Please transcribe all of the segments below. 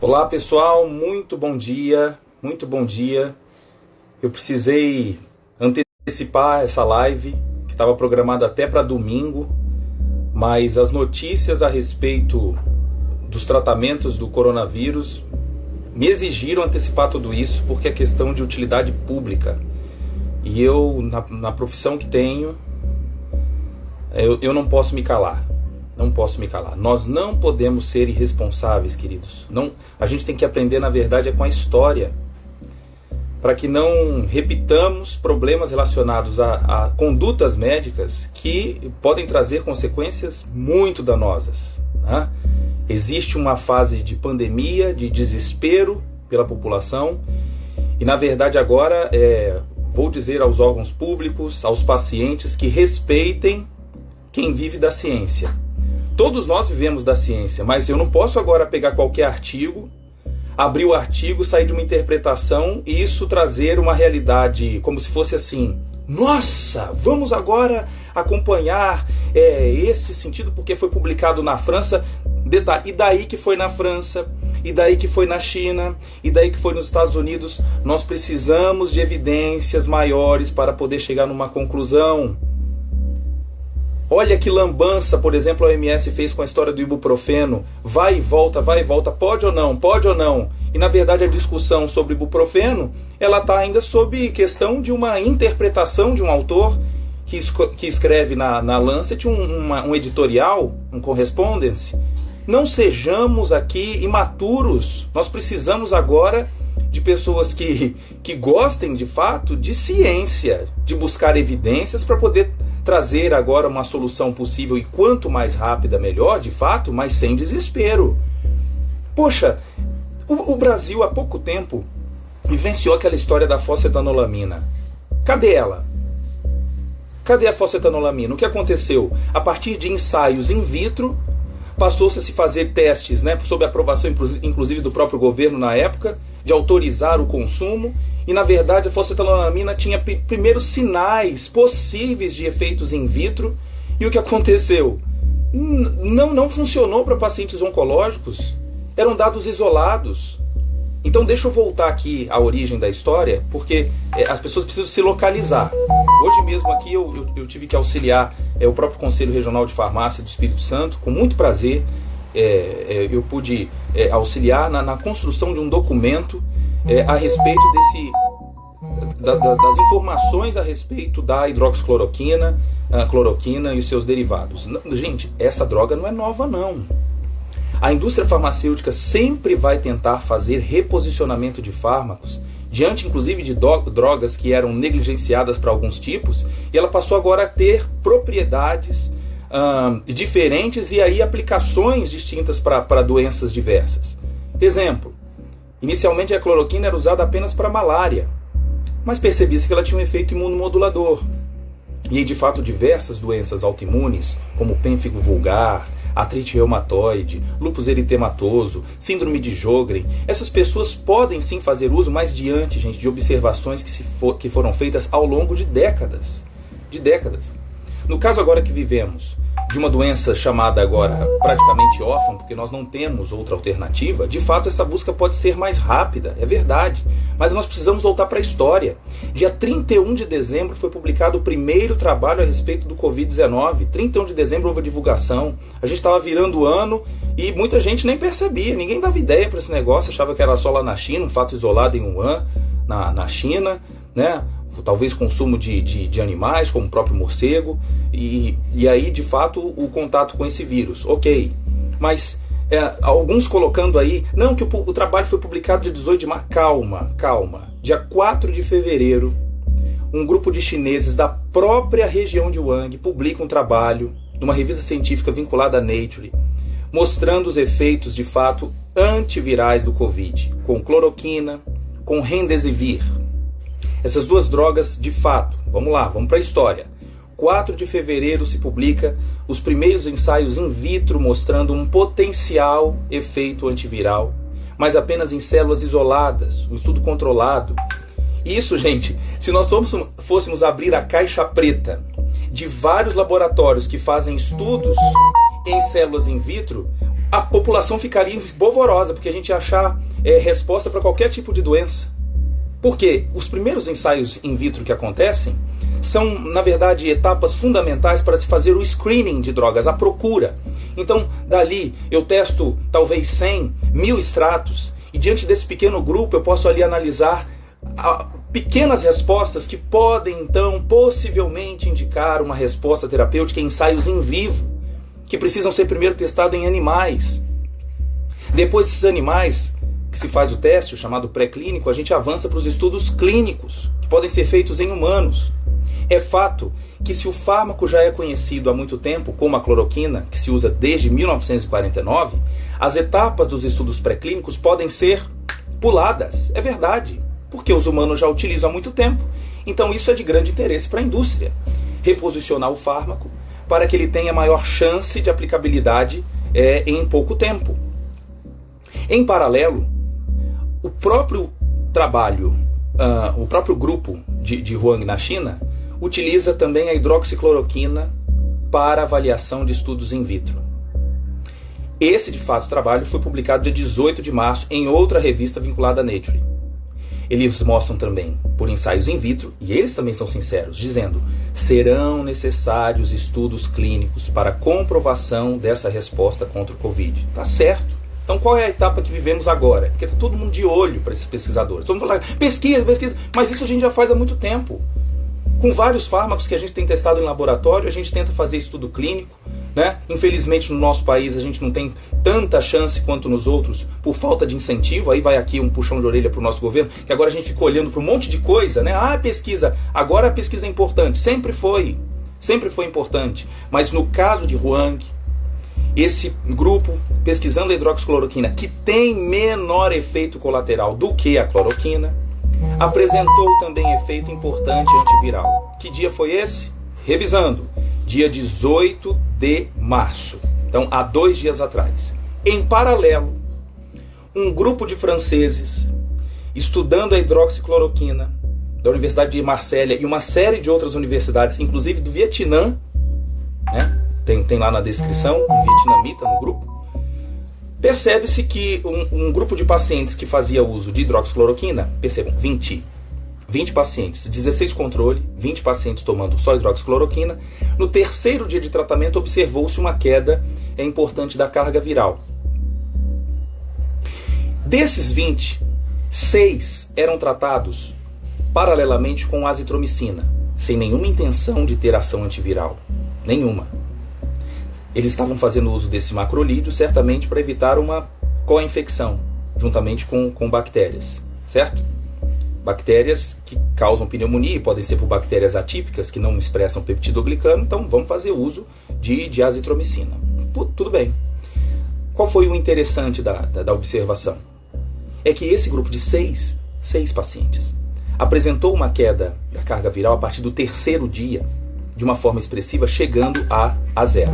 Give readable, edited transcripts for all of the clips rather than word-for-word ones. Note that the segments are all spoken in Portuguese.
Olá pessoal, muito bom dia, muito bom dia. Eu precisei antecipar essa live, que estava programada até para domingo, mas as notícias a respeito dos tratamentos do coronavírus me exigiram antecipar tudo isso, porque é questão de utilidade pública. E eu, na profissão que tenho, eu não posso me calar. Não posso me calar. Nós não podemos ser irresponsáveis, queridos. Não, a gente tem que aprender, na verdade, com a história, para que não repitamos problemas relacionados a condutas médicas que podem trazer consequências muito danosas, né? Existe uma fase de pandemia, de desespero pela população, e na verdade agora vou dizer aos órgãos públicos, aos pacientes, que respeitem quem vive da ciência. Todos nós vivemos da ciência, mas eu não posso agora pegar qualquer artigo, abrir o artigo, sair de uma interpretação e isso trazer uma realidade como se fosse assim: nossa, vamos agora acompanhar esse sentido porque foi publicado na França, e daí que foi na França, e daí que foi na China, e daí que foi nos Estados Unidos. Nós precisamos de evidências maiores para poder chegar numa conclusão. Olha que lambança, por exemplo, a OMS fez com a história do ibuprofeno. Vai e volta, pode ou não, pode ou não. E na verdade a discussão sobre ibuprofeno, ela está ainda sob questão de uma interpretação de um autor que escreve na Lancet um editorial, um correspondence. Não sejamos aqui imaturos. Nós precisamos agora de pessoas que gostem de fato de ciência, de buscar evidências para poder trazer agora uma solução possível, e quanto mais rápida melhor, de fato, mas sem desespero. Poxa, o Brasil há pouco tempo vivenciou aquela história da fosfetanolamina. Cadê ela? Cadê a fosfetanolamina? O que aconteceu? A partir de ensaios in vitro, passou-se a se fazer testes, né, sob aprovação inclusive do próprio governo na época, de autorizar o consumo, e na verdade a fosfetanolamina tinha primeiros sinais possíveis de efeitos in vitro, e o que aconteceu? Não funcionou para pacientes oncológicos, eram dados isolados. Então deixa eu voltar aqui à origem da história, porque as pessoas precisam se localizar. Hoje mesmo aqui eu tive que auxiliar o próprio Conselho Regional de Farmácia do Espírito Santo, com muito prazer. Eu pude auxiliar na construção de um documento a respeito das informações a respeito da hidroxicloroquina, a cloroquina e os seus derivados. Gente, essa droga não é nova não. A indústria farmacêutica sempre vai tentar fazer reposicionamento de fármacos, diante inclusive de drogas que eram negligenciadas para alguns tipos, e ela passou agora a ter propriedades diferentes e aí aplicações distintas para doenças diversas. Exemplo, inicialmente a cloroquina era usada apenas para malária, mas percebia-se que ela tinha um efeito imunomodulador. E aí, de fato, diversas doenças autoimunes, como pênfigo vulgar, artrite reumatoide, lúpus eritematoso, síndrome de Sjögren, essas pessoas podem sim fazer uso, mas diante, gente, de observações que foram feitas ao longo de décadas. No caso agora que vivemos, de uma doença chamada agora praticamente órfã, porque nós não temos outra alternativa, de fato essa busca pode ser mais rápida, é verdade, mas nós precisamos voltar para a história. Dia 31 de dezembro foi publicado o primeiro trabalho a respeito do Covid-19, 31 de dezembro houve a divulgação, a gente estava virando o ano e muita gente nem percebia, ninguém dava ideia para esse negócio, achava que era só lá na China, um fato isolado em Wuhan, na China, né? Talvez consumo de animais, como o próprio morcego, e aí, de fato, o contato com esse vírus. Ok, mas alguns colocando aí, não, que o trabalho foi publicado dia 18 de março. Calma. Dia 4 de fevereiro, um grupo de chineses da própria região de Wuhan publica um trabalho numa revista científica vinculada à Nature, mostrando os efeitos, de fato, antivirais do Covid, com cloroquina, com remdesivir. Essas duas drogas, de fato, vamos lá, vamos para a história. 4 de fevereiro se publica os primeiros ensaios in vitro mostrando um potencial efeito antiviral, mas apenas em células isoladas, um estudo controlado. Isso, gente, se nós fôssemos abrir a caixa preta de vários laboratórios que fazem estudos em células in vitro, a população ficaria polvorosa, porque a gente ia achar resposta para qualquer tipo de doença. Porque os primeiros ensaios in vitro que acontecem são, na verdade, etapas fundamentais para se fazer o screening de drogas, a procura. Então, dali, eu testo talvez 100, 1000 extratos, e diante desse pequeno grupo eu posso ali analisar pequenas respostas que podem, então, possivelmente indicar uma resposta terapêutica em ensaios in vivo, que precisam ser primeiro testados em animais. Depois desses animais, que se faz o teste, o chamado pré-clínico, a gente avança para os estudos clínicos, que podem ser feitos em humanos. É fato que se o fármaco já é conhecido há muito tempo, como a cloroquina, que se usa desde 1949, as etapas dos estudos pré-clínicos podem ser puladas. É verdade, porque os humanos já utilizam há muito tempo. Então isso é de grande interesse para a indústria. Reposicionar o fármaco para que ele tenha maior chance de aplicabilidade em pouco tempo. Em paralelo, o próprio trabalho, o próprio grupo de Huang na China utiliza também a hidroxicloroquina para avaliação de estudos in vitro. Esse, de fato, trabalho foi publicado dia 18 de março em outra revista vinculada a Nature. Eles mostram também por ensaios in vitro, e eles também são sinceros, dizendo: serão necessários estudos clínicos para comprovação dessa resposta contra o Covid. Tá certo. Então qual é a etapa que vivemos agora? Porque está todo mundo de olho para esses pesquisadores. Todo mundo fala, pesquisa, mas isso a gente já faz há muito tempo. Com vários fármacos que a gente tem testado em laboratório, a gente tenta fazer estudo clínico, né? Infelizmente no nosso país a gente não tem tanta chance quanto nos outros por falta de incentivo. Aí vai aqui um puxão de orelha para o nosso governo, que agora a gente fica olhando para um monte de coisa, né? Pesquisa, agora a pesquisa é importante. Sempre foi importante. Mas no caso de Huang, esse grupo pesquisando a hidroxicloroquina, que tem menor efeito colateral do que a cloroquina, apresentou também efeito importante antiviral. Que dia foi esse? Revisando, dia 18 de março. Então, há 2 dias atrás. Em paralelo, um grupo de franceses estudando a hidroxicloroquina da Universidade de Marselha e uma série de outras universidades, inclusive do Vietnã, né? Tem lá na descrição, um vietnamita no grupo. Percebe-se que um grupo de pacientes que fazia uso de hidroxicloroquina, percebam, 20 pacientes, 16 controle, 20 pacientes tomando só hidroxicloroquina. No 3º dia de tratamento observou-se uma queda importante da carga viral. Desses 20, 6 eram tratados paralelamente com azitromicina, sem nenhuma intenção de ter ação antiviral. Nenhuma. Eles estavam fazendo uso desse macrolídeo certamente para evitar uma co-infecção, juntamente com bactérias, certo? Bactérias que causam pneumonia, podem ser por bactérias atípicas que não expressam peptidoglicano, então vamos fazer uso de azitromicina. Tudo bem. Qual foi o interessante da observação? É que esse grupo de 6 pacientes apresentou uma queda da carga viral a partir do 3º dia, de uma forma expressiva, chegando a 0.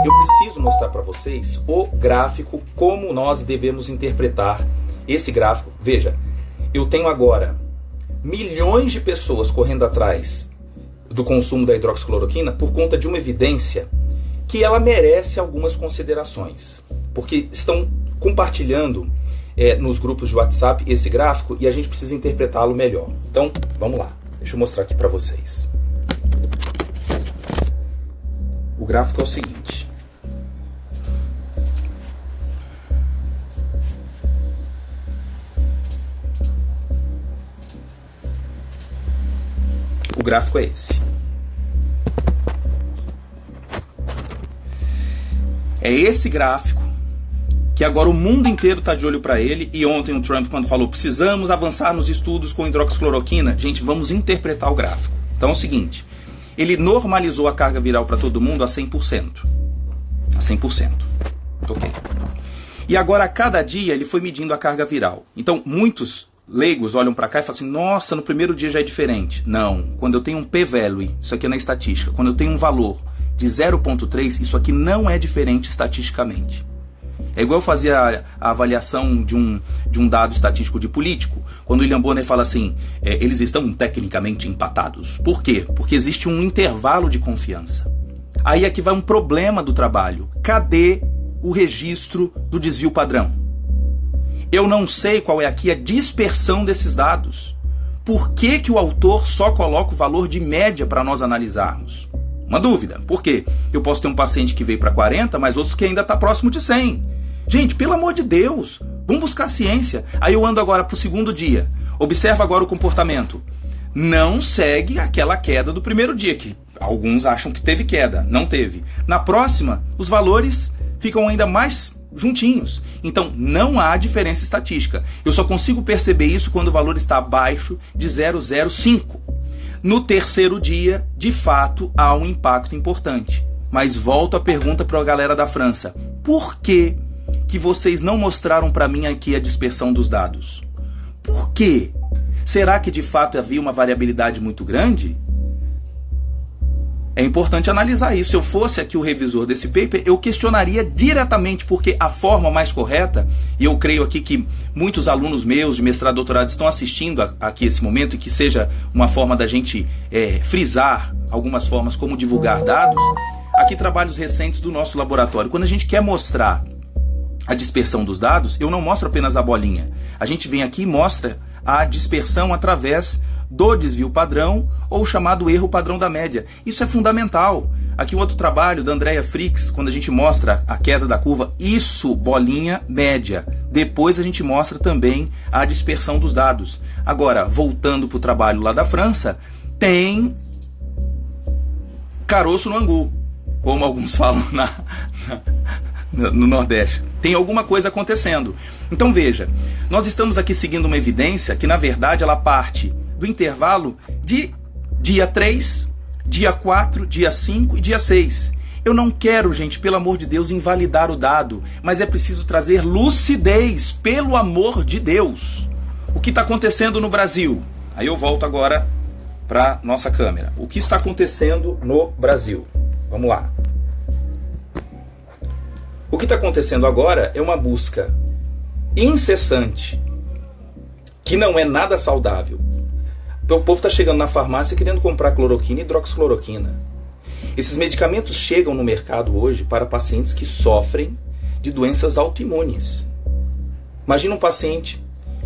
Eu preciso mostrar para vocês o gráfico, como nós devemos interpretar esse gráfico. Veja, eu tenho agora milhões de pessoas correndo atrás do consumo da hidroxicloroquina por conta de uma evidência que ela merece algumas considerações, porque estão compartilhando nos grupos de WhatsApp esse gráfico e a gente precisa interpretá-lo melhor. Então, vamos lá. Deixa eu mostrar aqui para vocês. O gráfico é o seguinte. O gráfico é esse. É esse gráfico que agora o mundo inteiro está de olho para ele. E ontem o Trump, quando falou precisamos avançar nos estudos com hidroxicloroquina, gente, vamos interpretar o gráfico. Então é o seguinte. Ele normalizou a carga viral para todo mundo a 100%. A 100%. Ok. E agora, a cada dia, ele foi medindo a carga viral. Então, muitos leigos olham para cá e falam assim, nossa, no primeiro dia já é diferente. Não. Quando eu tenho um p-value, isso aqui é na estatística, quando eu tenho um valor de 0,3, isso aqui não é diferente estatisticamente. É igual eu fazer a avaliação de um dado estatístico de político. Quando o William Bonner fala assim, eles estão tecnicamente empatados. Por quê? Porque existe um intervalo de confiança. Aí aqui vai um problema do trabalho. Cadê o registro do desvio padrão. Eu não sei qual é aqui a dispersão desses dados. Por que que o autor só coloca o valor de média para nós analisarmos? Uma dúvida. Por quê? Eu posso ter um paciente que veio para 40, mas outros que ainda está próximo de 100. Gente, pelo amor de Deus, vamos buscar ciência. Aí eu ando agora para o segundo dia. Observa agora o comportamento. Não segue aquela queda do primeiro dia, que alguns acham que teve queda. Não teve. Na próxima, os valores ficam ainda mais juntinhos. Então, não há diferença estatística. Eu só consigo perceber isso quando o valor está abaixo de 0,05. No terceiro dia, de fato, há um impacto importante. Mas volto à pergunta para a galera da França. Por que vocês não mostraram para mim aqui a dispersão dos dados? Por quê? Será que de fato havia uma variabilidade muito grande? É importante analisar isso. Se eu fosse aqui o revisor desse paper, eu questionaria diretamente, porque a forma mais correta, e eu creio aqui que muitos alunos meus de mestrado e doutorado estão assistindo aqui esse momento, e que seja uma forma da gente frisar algumas formas como divulgar dados. Aqui trabalhos recentes do nosso laboratório. Quando a gente quer mostrar a dispersão dos dados, eu não mostro apenas a bolinha. A gente vem aqui e mostra a dispersão através do desvio padrão ou chamado erro padrão da média. Isso é fundamental. Aqui um outro trabalho da Andrea Fricks, quando a gente mostra a queda da curva, isso, bolinha média. Depois a gente mostra também a dispersão dos dados. Agora, voltando para o trabalho lá da França, tem caroço no angu, como alguns falam no Nordeste. Tem alguma coisa acontecendo. Então veja, nós estamos aqui seguindo uma evidência que na verdade ela parte do intervalo de dia 3, dia 4, dia 5 e dia 6. Eu não quero, gente, pelo amor de Deus, invalidar o dado, mas é preciso trazer lucidez, pelo amor de Deus. O que está acontecendo no Brasil? Aí eu volto agora para nossa câmera. O que está acontecendo no Brasil? Vamos lá. O que está acontecendo agora é uma busca incessante, que não é nada saudável. Então, o povo está chegando na farmácia querendo comprar cloroquina e hidroxicloroquina. Esses medicamentos chegam no mercado hoje para pacientes que sofrem de doenças autoimunes. Imagina um paciente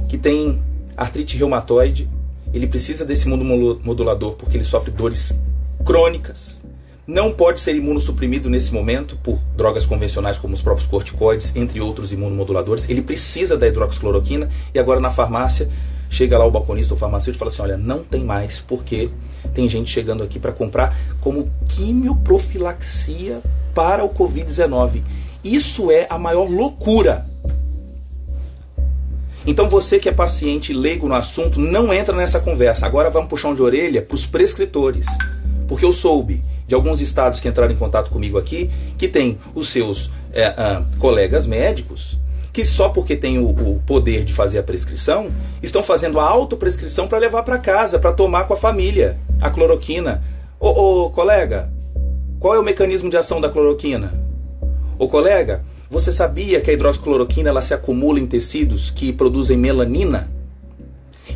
que tem artrite reumatoide, ele precisa desse imunomodulador porque ele sofre dores crônicas. Não pode ser imunossuprimido nesse momento por drogas convencionais como os próprios corticoides, entre outros imunomoduladores. Ele precisa da hidroxicloroquina e agora na farmácia chega lá o balconista ou farmacêutico e fala assim, olha, não tem mais porque tem gente chegando aqui para comprar como quimioprofilaxia para o Covid-19. Isso é a maior loucura. Então você que é paciente leigo no assunto, não entra nessa conversa. Agora vamos puxar de orelha para os prescritores. Porque eu soube de alguns estados que entraram em contato comigo aqui, que tem os seus colegas médicos, que só porque tem o poder de fazer a prescrição, estão fazendo a autoprescrição para levar para casa, para tomar com a família, a cloroquina. Ô colega, qual é o mecanismo de ação da cloroquina? Ô colega, você sabia que a hidroxicloroquina ela se acumula em tecidos que produzem melanina?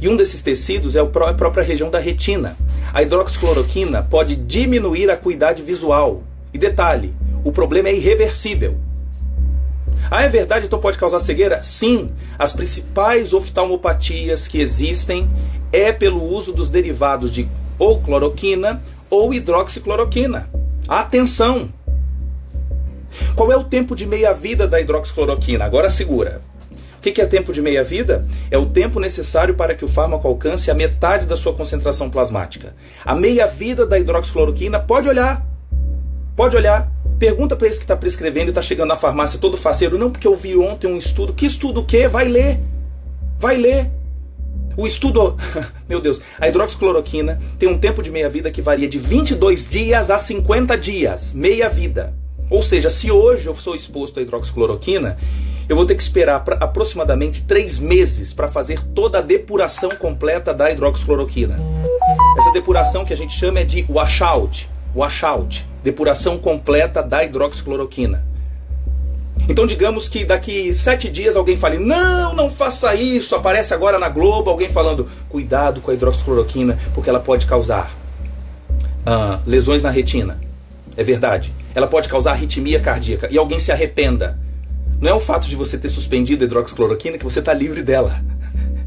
E um desses tecidos é a própria região da retina. A hidroxicloroquina pode diminuir a acuidade visual. E detalhe, o problema é irreversível. Ah, é verdade, então pode causar cegueira? Sim, as principais oftalmopatias que existem é pelo uso dos derivados de ou cloroquina ou hidroxicloroquina. Atenção! Qual é o tempo de meia-vida da hidroxicloroquina? Agora segura. O que é tempo de meia-vida? É o tempo necessário para que o fármaco alcance a metade da sua concentração plasmática. A meia-vida da hidroxicloroquina, pode olhar. Pergunta para esse que está prescrevendo e está chegando na farmácia todo faceiro. Não, porque eu vi ontem um estudo. Que estudo o quê? Vai ler. O estudo... Meu Deus. A hidroxicloroquina tem um tempo de meia-vida que varia de 22 dias a 50 dias. Meia-vida. Ou seja, se hoje eu sou exposto à hidroxicloroquina, eu vou ter que esperar aproximadamente 3 meses para fazer toda a depuração completa da hidroxicloroquina. Essa depuração que a gente chama é de washout, depuração completa da hidroxicloroquina. Então digamos que daqui 7 dias alguém fale, não faça isso, aparece agora na Globo alguém falando, cuidado com a hidroxicloroquina, porque ela pode causar lesões na retina. É verdade. Ela pode causar arritmia cardíaca e alguém se arrependa. Não é o fato de você ter suspendido a hidroxicloroquina que você está livre dela.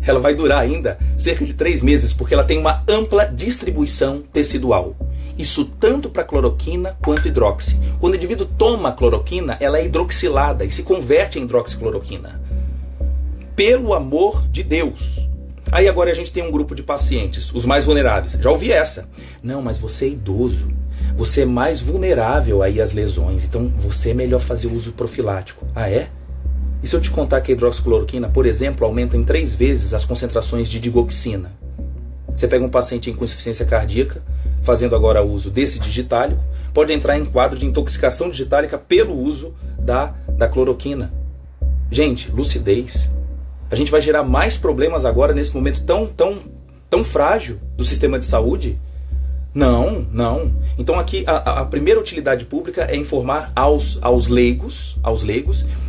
Ela vai durar ainda cerca de 3 meses, porque ela tem uma ampla distribuição tecidual. Isso tanto para cloroquina quanto hidroxi. Quando o indivíduo toma a cloroquina, ela é hidroxilada e se converte em hidroxicloroquina. Pelo amor de Deus. Aí agora a gente tem um grupo de pacientes, os mais vulneráveis. Já ouvi essa. Não, mas você é idoso. Você é mais vulnerável aí às lesões. Então você é melhor fazer o uso profilático. Ah, é? E se eu te contar que a hidroxicloroquina, por exemplo, aumenta em 3 vezes as concentrações de digoxina? Você pega um paciente com insuficiência cardíaca, fazendo agora uso desse digitálico, pode entrar em quadro de intoxicação digitálica pelo uso da cloroquina. Gente, lucidez. A gente vai gerar mais problemas agora nesse momento tão frágil do sistema de saúde? Não. Então aqui a primeira utilidade pública é informar aos leigos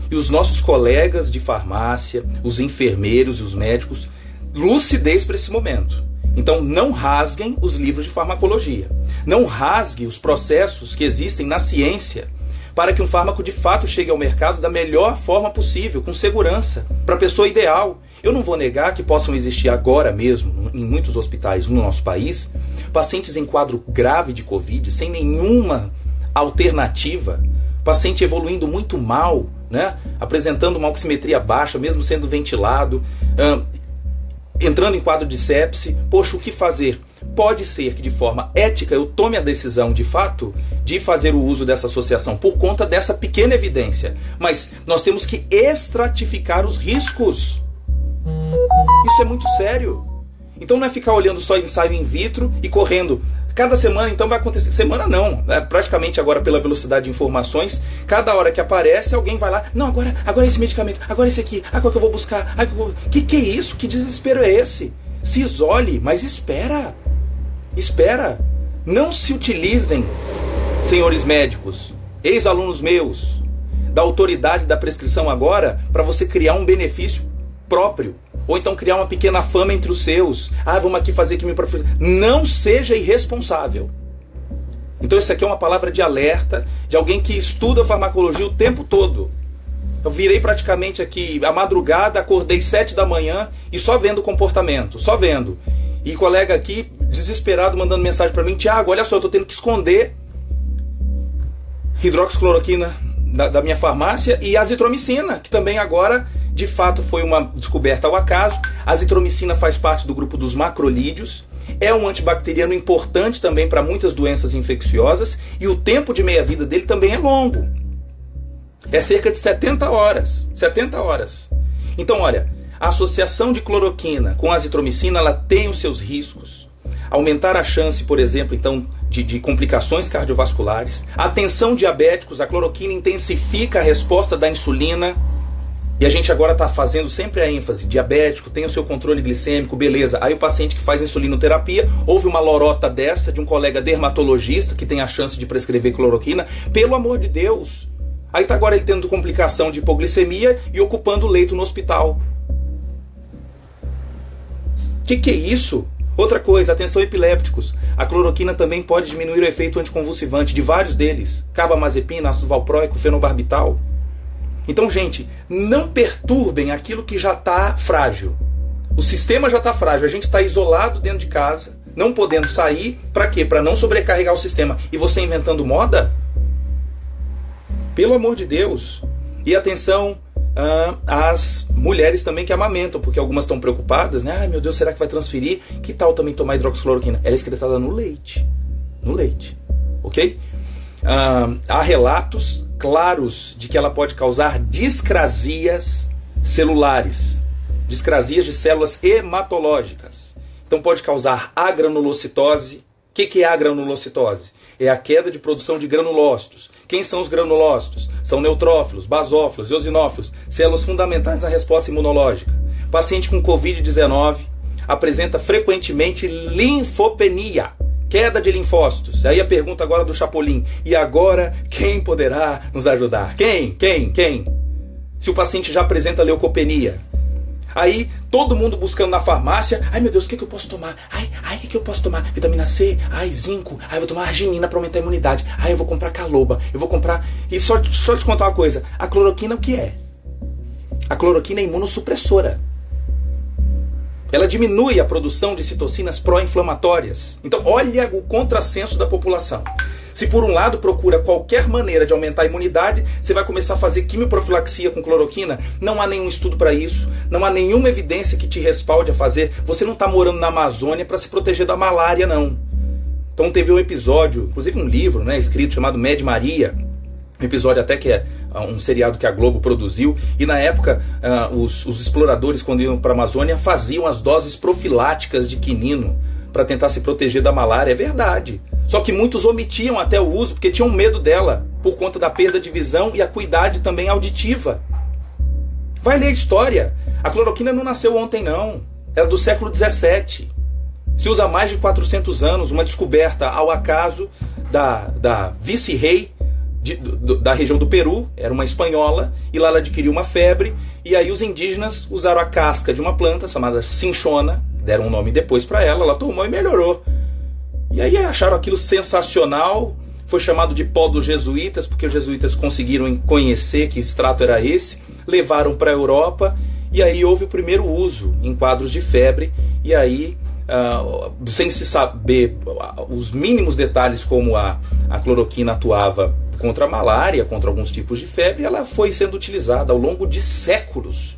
e os nossos colegas de farmácia, os enfermeiros e os médicos, lucidez para esse momento. Então não rasguem os livros de farmacologia. Não rasgue os processos que existem na ciência para que um fármaco de fato chegue ao mercado da melhor forma possível, com segurança, para a pessoa ideal. Eu não vou negar que possam existir agora mesmo, em muitos hospitais no nosso país, pacientes em quadro grave de Covid, sem nenhuma alternativa, paciente evoluindo muito mal, né? Apresentando uma oximetria baixa, mesmo sendo ventilado, entrando em quadro de sepse. Poxa, o que fazer? Pode ser que de forma ética eu tome a decisão de fato de fazer o uso dessa associação por conta dessa pequena evidência. Mas nós temos que estratificar os riscos. Isso é muito sério. Então não é ficar olhando só ensaio in vitro e correndo. Cada semana então vai acontecer. Semana não. Praticamente agora pela velocidade de informações, cada hora que aparece alguém vai lá. Não, agora esse medicamento, agora esse aqui, agora que eu vou buscar. Que é isso? Que desespero é esse? Se isole, mas espera. Espera. Não se utilizem, senhores médicos, ex-alunos meus, da autoridade da prescrição agora para você criar um benefício próprio. Ou então criar uma pequena fama entre os seus. Vamos aqui fazer quimioprofilaxia. Não seja irresponsável. Então isso aqui é uma palavra de alerta de alguém que estuda farmacologia o tempo todo. Eu virei praticamente aqui à madrugada, acordei 7 da manhã e só vendo o comportamento, só vendo. E colega aqui, desesperado, mandando mensagem para mim: Tiago, olha só, eu tô tendo que esconder hidroxicloroquina da minha farmácia e azitromicina, que também agora, de fato, foi uma descoberta ao acaso. A azitromicina faz parte do grupo dos macrolídeos, é um antibacteriano importante também para muitas doenças infecciosas e o tempo de meia-vida dele também é longo. É cerca de 70 horas. 70 horas. Então, olha, a associação de cloroquina com azitromicina, ela tem os seus riscos. Aumentar a chance, por exemplo, então, de complicações cardiovasculares. Atenção, diabéticos, a cloroquina intensifica a resposta da insulina. E a gente agora está fazendo sempre a ênfase: diabético, tem o seu controle glicêmico, beleza. Aí o paciente que faz insulinoterapia, houve uma lorota dessa de um colega dermatologista que tem a chance de prescrever cloroquina. Pelo amor de Deus. Aí está agora ele tendo complicação de hipoglicemia e ocupando o leito no hospital. Que é isso? Outra coisa, atenção epilépticos. A cloroquina também pode diminuir o efeito anticonvulsivante de vários deles. Carbamazepina, ácido valproico, fenobarbital. Então, gente, não perturbem aquilo que já está frágil. O sistema já está frágil, a gente está isolado dentro de casa, não podendo sair. Para quê? Para não sobrecarregar o sistema. E você inventando moda? Pelo amor de Deus. E atenção às mulheres também que amamentam, porque algumas estão preocupadas, né? Ai, meu Deus, será que vai transferir? Que tal também tomar hidroxicloroquina? Ela é excretada no leite. No leite. Ok? Há relatos claros de que ela pode causar discrasias celulares, discrasias de células hematológicas. Então pode causar agranulocitose. O que é a granulocitose? É a queda de produção de granulócitos. Quem são os granulócitos? São neutrófilos, basófilos, eosinófilos, células fundamentais na resposta imunológica. Paciente com Covid-19 apresenta frequentemente linfopenia, queda de linfócitos. Aí a pergunta agora do Chapolin: e agora quem poderá nos ajudar? Quem? Se o paciente já apresenta leucopenia. Aí todo mundo buscando na farmácia: ai meu Deus, o que eu posso tomar? Ai, o que eu posso tomar? Vitamina C, zinco, eu vou tomar arginina para aumentar a imunidade, eu vou comprar caloba, eu vou comprar... E só te contar uma coisa: a cloroquina o que é? A cloroquina é imunossupressora. Ela diminui a produção de citocinas pró-inflamatórias. Então, olha o contrassenso da população. Se por um lado procura qualquer maneira de aumentar a imunidade, você vai começar a fazer quimioprofilaxia com cloroquina. Não há nenhum estudo para isso, não há nenhuma evidência que te respalde a fazer. Você não está morando na Amazônia para se proteger da malária, não. Então teve um episódio, inclusive um livro, né, escrito chamado Med Maria, um episódio até que é um seriado que a Globo produziu, e na época os exploradores, quando iam para a Amazônia, faziam as doses profiláticas de quinino para tentar se proteger da malária. É verdade. Só que muitos omitiam até o uso porque tinham medo dela, por conta da perda de visão e acuidade também auditiva. Vai ler a história. A cloroquina não nasceu ontem, não. Era do século XVII. Se usa há mais de 400 anos, uma descoberta ao acaso da vice-rei da região do Peru, era uma espanhola, e lá ela adquiriu uma febre, e aí os indígenas usaram a casca de uma planta chamada cinchona, deram um nome depois para ela, ela tomou e melhorou. E aí acharam aquilo sensacional, foi chamado de pó dos jesuítas, porque os jesuítas conseguiram conhecer que extrato era esse, levaram para a Europa, e aí houve o primeiro uso em quadros de febre, e aí, sem se saber os mínimos detalhes como a cloroquina atuava contra a malária, contra alguns tipos de febre, ela foi sendo utilizada ao longo de séculos,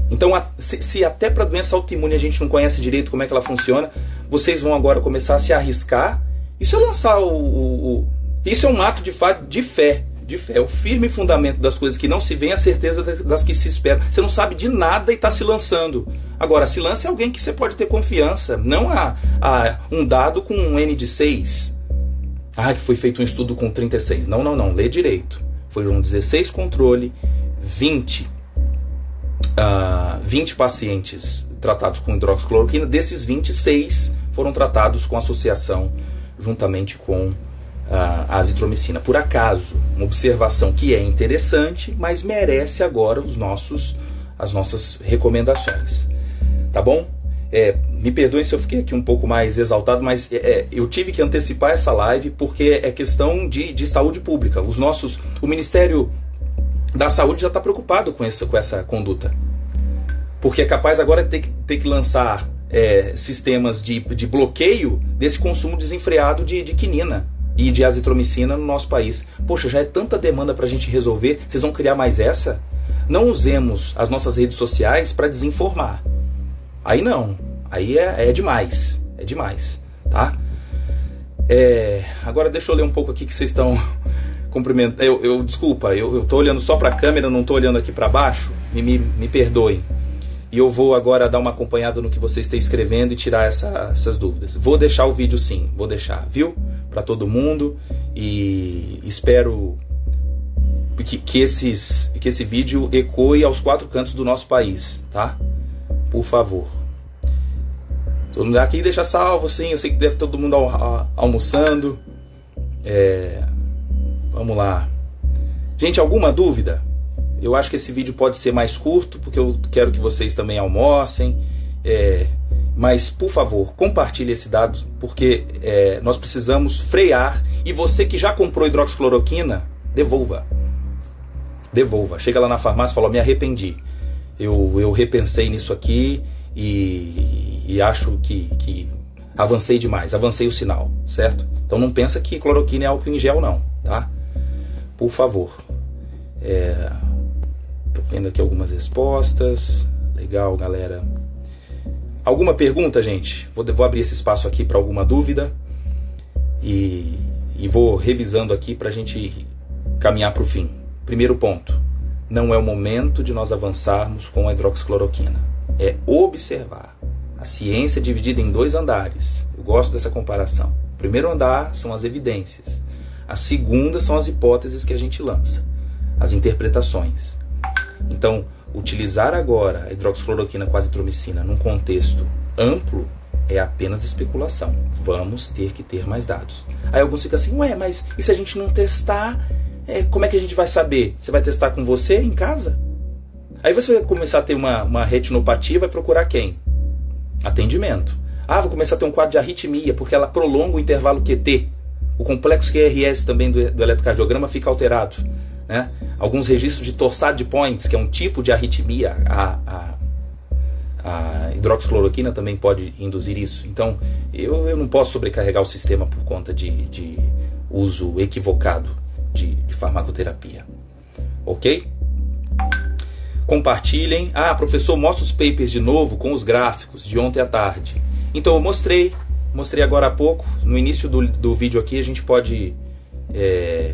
Então, se até para doença autoimune a gente não conhece direito como é que ela funciona, vocês vão agora começar a se arriscar. Isso é lançar isso é um ato de fé, é o firme fundamento das coisas que não se vê, a certeza das que se espera. Você não sabe de nada e está se lançando. Agora, se lança alguém que você pode ter confiança, não a um dado com um N de 6. Que foi feito um estudo com 36. Não, lê direito. Foram 16 controle, 20 pacientes tratados com hidroxicloroquina. Desses 26 foram tratados com associação juntamente com a azitromicina. Por acaso, uma observação que é interessante, mas merece agora as nossas recomendações. Tá bom? Me perdoem se eu fiquei aqui um pouco mais exaltado, mas eu tive que antecipar essa live porque é questão de saúde pública. O Ministério da Saúde já está preocupado com essa conduta. Porque é capaz agora de ter que lançar sistemas de bloqueio desse consumo desenfreado de quinina e de azitromicina no nosso país. Poxa, já é tanta demanda para a gente resolver, vocês vão criar mais essa? Não usemos as nossas redes sociais para desinformar. Aí não, aí é demais, tá? Agora deixa eu ler um pouco aqui que vocês estão cumprimentando. Desculpa, eu tô olhando só para a câmera, não tô olhando aqui para baixo, me perdoem. E eu vou agora dar uma acompanhada no que vocês estão escrevendo e tirar essas dúvidas. Vou deixar o vídeo sim, vou deixar, viu? Para todo mundo, e espero que esse vídeo ecoe aos 4 cantos do nosso país, tá? Por favor. Todo mundo aqui deixa salvo, sim. Eu sei que deve todo mundo almoçando. Vamos lá. Gente, alguma dúvida? Eu acho que esse vídeo pode ser mais curto, porque eu quero que vocês também almocem. Mas, por favor, compartilhe esse dado, porque nós precisamos frear. E você que já comprou hidroxicloroquina, devolva. Chega lá na farmácia e fala: me arrependi. Eu repensei nisso aqui e acho que avancei demais, avancei o sinal, certo? Então não pensa que cloroquina é álcool em gel, não, tá? Por favor. Tô vendo aqui algumas respostas. Legal, galera. Alguma pergunta, gente? Vou abrir esse espaço aqui para alguma dúvida e vou revisando aqui para a gente caminhar para o fim. Primeiro ponto: não é o momento de nós avançarmos com a hidroxicloroquina. É observar. A ciência é dividida em 2 andares. Eu gosto dessa comparação. O primeiro andar são as evidências. A segunda são as hipóteses que a gente lança, as interpretações. Então, utilizar agora a hidroxicloroquina com a azitromicina num contexto amplo é apenas especulação. Vamos ter que ter mais dados. Aí alguns ficam assim: mas e se a gente não testar? Como é que a gente vai saber? Você vai testar com você em casa? Aí você vai começar a ter uma retinopatia, vai procurar quem? Atendimento. Vou começar a ter um quadro de arritmia, porque ela prolonga o intervalo QT. O complexo QRS também do eletrocardiograma fica alterado. né? Alguns registros de torsade de points, que é um tipo de arritmia. A hidroxicloroquina também pode induzir isso. Então, eu não posso sobrecarregar o sistema por conta de uso equivocado de farmacoterapia. Ok? Compartilhem. Professor, mostra os papers de novo com os gráficos de ontem à tarde. Então, eu mostrei agora há pouco. No início do vídeo aqui a gente pode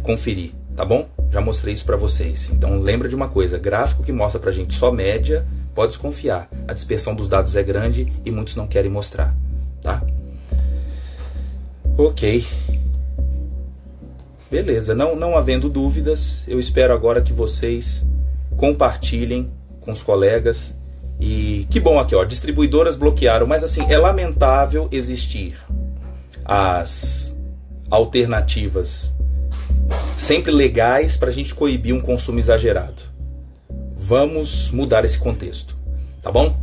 conferir, tá bom? Já mostrei isso para vocês. Então, lembra de uma coisa, gráfico que mostra pra gente só média, pode desconfiar. A dispersão dos dados é grande e muitos não querem mostrar, tá? Ok. Beleza, não havendo dúvidas, eu espero agora que vocês compartilhem com os colegas. E que bom aqui, ó, distribuidoras bloquearam, mas assim, é lamentável existir as alternativas sempre legais para a gente coibir um consumo exagerado. Vamos mudar esse contexto, tá bom?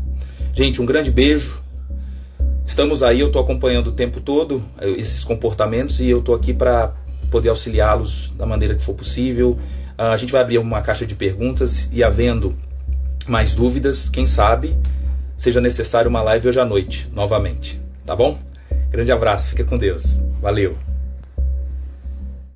Gente, um grande beijo. Estamos aí, eu estou acompanhando o tempo todo esses comportamentos e eu estou aqui para poder auxiliá-los da maneira que for possível. A gente vai abrir uma caixa de perguntas e, havendo mais dúvidas, quem sabe seja necessário uma live hoje à noite, novamente, tá bom? Grande abraço, fica com Deus. Valeu!